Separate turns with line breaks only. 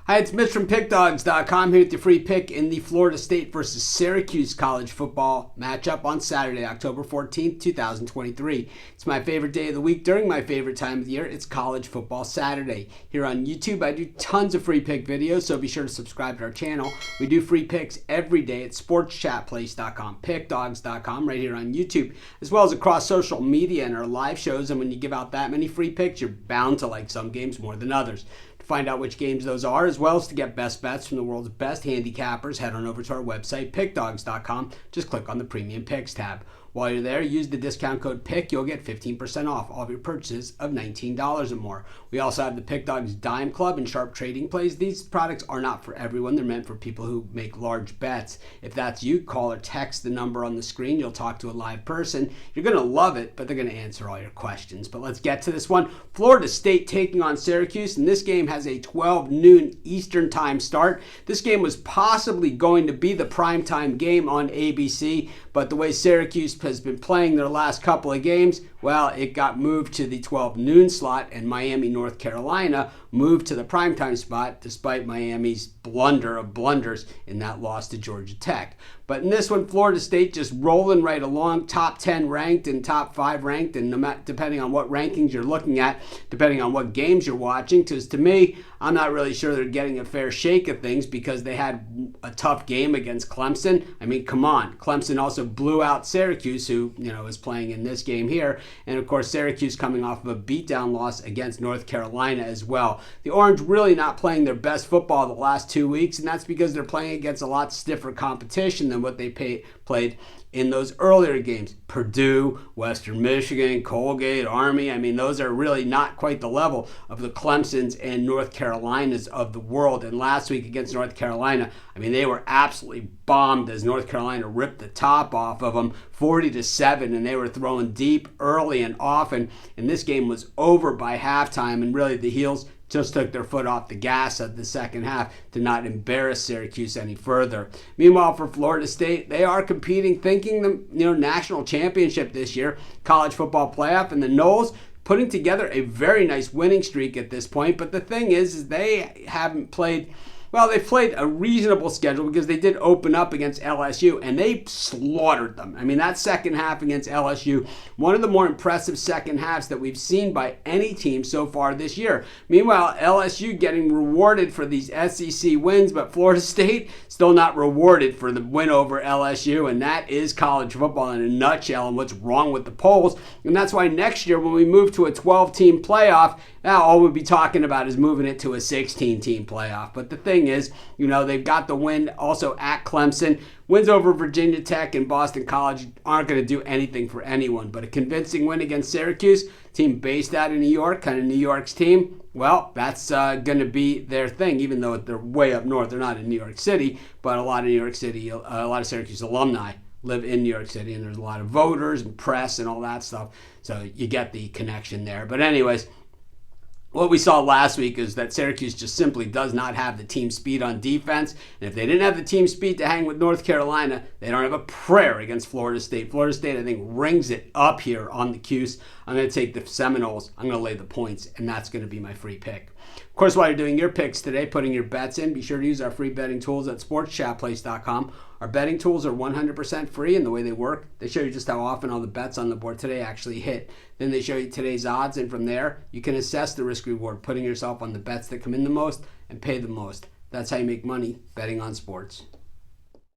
Hi, it's Mitch from Pickdawgz.com here with your free pick in the Florida State versus Syracuse college football matchup on Saturday, October 14th, 2023. It's my favorite day of the week during my favorite time of the year. It's College Football Saturday. Here on YouTube, I do tons of free pick videos, so be sure to subscribe to our channel. We do free picks every day at sportschatplace.com, pickdawgz.com, right here on YouTube, as well as across social media and our live shows. And when you give out that many free picks, you're bound to like some games more than others. To find out which games those are, as well as to get best bets from the world's best handicappers, head on over to our website, pickdawgz.com. Just click on the Premium Picks tab. While you're there, use the discount code PICK. You'll get 15% off all of your purchases of $19 or more. We also have the Pick Dawgz Dime Club and Sharp Trading Plays. These products are not for everyone. They're meant for people who make large bets. If that's you, call or text the number on the screen. You'll talk to a live person. You're going to love it, but they're going to answer all your questions. But let's get to this one. Florida State taking on Syracuse, and this game has a 12 noon Eastern time start. This game was possibly going to be the primetime game on ABC, but the way Syracuse has been playing their last couple of games, well, it got moved to the 12 noon slot, and Miami, North Carolina moved to the primetime spot despite Miami's blunder of blunders in that loss to Georgia Tech. But in this one, Florida State just rolling right along, top 10 ranked and top 5 ranked, and depending on what rankings you're looking at, depending on what games you're watching, because to me, I'm not really sure they're getting a fair shake of things because they had a tough game against Clemson. I mean, come on. Clemson also blew out Syracuse, who, is playing in this game here. And of course, Syracuse coming off of a beatdown loss against North Carolina as well. The Orange really not playing their best football the last 2 weeks, and that's because they're playing against a lot stiffer competition than what they played in those earlier games. Purdue, Western Michigan, Colgate, Army. I mean, those are really not quite the level of the Clemsons and North Carolinas of the world. And last week against North Carolina, I mean, they were absolutely bombed as North Carolina ripped the top off of them 40-7, and they were throwing deep early and often. And this game was over by halftime, and really the Heels just took their foot off the gas at the second half to not embarrass Syracuse any further. Meanwhile, for Florida State, they are competing, thinking the national championship this year, college football playoff, and the Noles putting together a very nice winning streak at this point. But the thing is they haven't played. Well, they played a reasonable schedule because they did open up against LSU, and they slaughtered them. I mean, that second half against LSU, one of the more impressive second halves that we've seen by any team so far this year. Meanwhile, LSU getting rewarded for these SEC wins, but Florida State still not rewarded for the win over LSU, and that is college football in a nutshell and what's wrong with the polls. And that's why next year when we move to a 12-team playoff, now all we'll be talking about is moving it to a 16-team playoff. But the thing is, they've got the win also at Clemson. Wins over Virginia Tech and Boston College aren't going to do anything for anyone. But a convincing win against Syracuse, team based out of New York, kind of New York's team, well, that's going to be their thing, even though they're way up north. They're not in New York City, but a lot of Syracuse alumni live in New York City, and there's a lot of voters and press and all that stuff. So you get the connection there. But anyways, what we saw last week is that Syracuse just simply does not have the team speed on defense. And if they didn't have the team speed to hang with North Carolina, they don't have a prayer against Florida State. Florida State, I think, rings it up here on the Cuse. I'm going to take the Seminoles. I'm going to lay the points, and that's going to be my free pick. Of course, while you're doing your picks today, putting your bets in, be sure to use our free betting tools at sportschatplace.com. Our betting tools are 100% free, and the way they work, they show you just how often all the bets on the board today actually hit. Then they show you today's odds, and from there, you can assess the risk-reward, putting yourself on the bets that come in the most and pay the most. That's how you make money betting on sports.